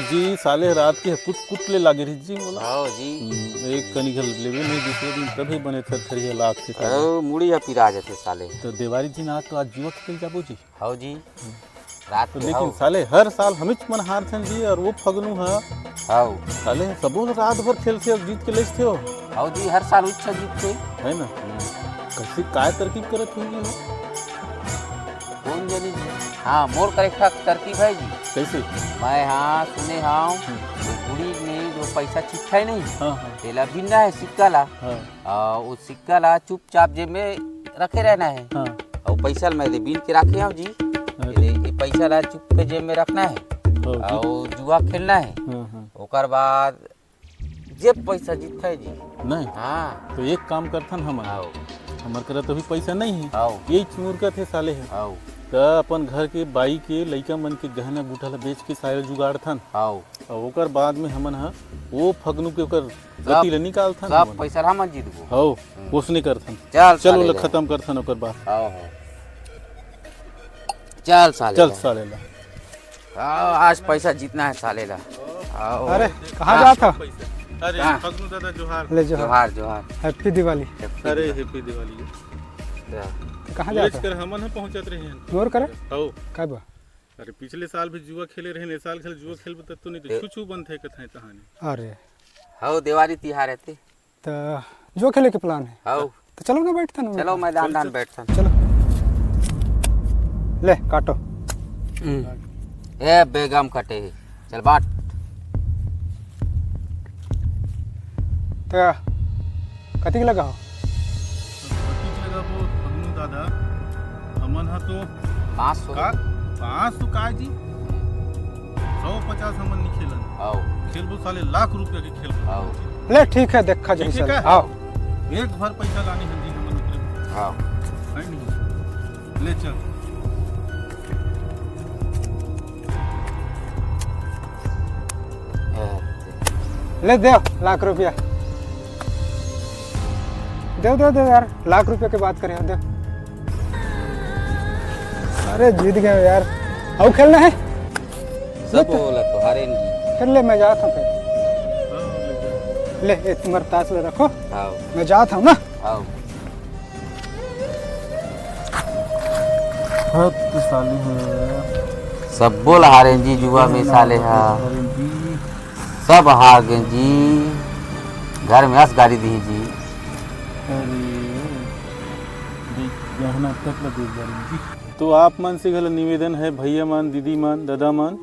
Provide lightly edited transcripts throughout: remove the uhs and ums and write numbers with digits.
जी साले रात के कुट कुट ले लागे रही जी मोला। हाँ जी। एक कनी घर लेवे नहीं दूसरे दिन तभी बने थर खरिया लाग थे मुड़ी पिरा जाते साले। तो देवारी जी ना तो आज जुआ खेल जाबो जी। हाँ जी रात तो लेकिन साले हर साल हमिच मन हारथन जी और वो फगनू है। हाँ साले सबो रात भर खेल से और जीत के लेस थे हो। हाँ जी हर साल अच्छा जीतते है ना। कैसे काय तरकीब करत होंगे हो? कौन जानी जी। हाँ मोर करेक्ट तरकीब है जी। कैसे? मैं हाँ सुने हाँ गुड़ी में जो पैसा चिट्ठा है नहीं। हाँ तेला बिना है सिक्का ला। हाँ वो सिक्का ला चुपचाप जेब में रखे रहना है। हाँ और पैसा मैं दे बीन के रखे हूँ जी। ये पैसा ला चुप के जेब में रखना है और जुआ खेलना है। ओकर बाद जेब पैसा जीतता है जी। नहीं हाँ तो एक काम करथन हम हमार करा तो भी पैसा नहीं है। यही चूरका थे साले है तो अपन घर के बाई के लइका मन के गहना बूटा ला बेच के सारे जुगाड़ थन और ओकर बाद में हमन हा वो फगनू के ओकर गति ले निकाल थन सब पैसा हम जीतबो। हां उसने करथन चलो ला खत्म करथन ओकर बाद। हां चल साले ला आज पैसा जीतना है साले ला। अरे कहाँ जा था? अरे फगनू दादा जोहार। ले जोहार जोहार हैप्पी दिवाली। अरे हैप्पी दिवाली। कहाँ जा था? कर हमन है पहुंचत रहे हैं मोर करे हो का बा? अरे पिछले साल भी जुआ खेले रहे इस साल खेल जुआ खेल बता तो नहीं तो छुछू बन थे कथाएं कहानी। अरे हां दिवाली तिहार रहते तो जो खेले के प्लान है। हां तो चलो ना बैठता ना। चलो मैदान दान बैठता। चलो ले काटो। ए बेगम कटे चल बाट। तो कथी के लगा हो? दादा हमन हा तो 500 का जी 150 हमन नहीं खेलन। आओ खेलबो साले लाख रुपया के खेल। आओ ले ठीक है देखा जैसा। आओ एक भर पैसा लानी है जी हमन उतरे। आओ है नहीं ले चल। ले दे लाख रुपया दे यार। लाख रुपया की बात करें दे। अरे जीत गए यार। आओ खेलना है सब बोला तो हारे नहीं। फिर ले मैं जाता हूँ फिर। ले ये तुम्हारे ताश ले रखो। आओ मैं जाता हूँ ना। आओ तो साले है सब बोल हारे जी जुआ में साले हा सब हार गए जी। घर में हंस गाड़ी दी जी। गहना तक लगे जी। तो आप मन से गल निवेदन है भैया मन दीदी मन दादा मन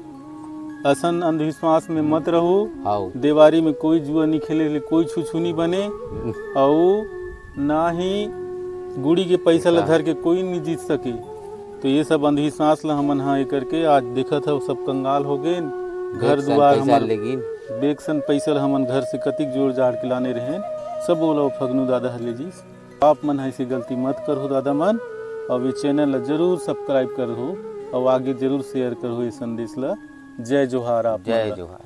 असन अंधविश्वास में मत रहो। देवारी में कोई जुआ नहीं खेले कोई छुछू नहीं बने और ना ही गुड़ी के पैसा ला धर के कोई नहीं जीत सके। तो ये सब अंधविश्वास ला हमन हाँ करके आज देखा था सब कंगाल हो गए। घर द्वार हमारे बेक्सन पैसा हमन घर से कतिक जोड़ जाड़ के लाने रहे सब बोला फगनू दादा हले जी। आप मन ऐसी गलती मत करो दादा मन और ये चैनल जरूर सब्सक्राइब करो और आगे जरूर शेयर करो ये संदेश ला। जय जोहार। आप जय जोहार।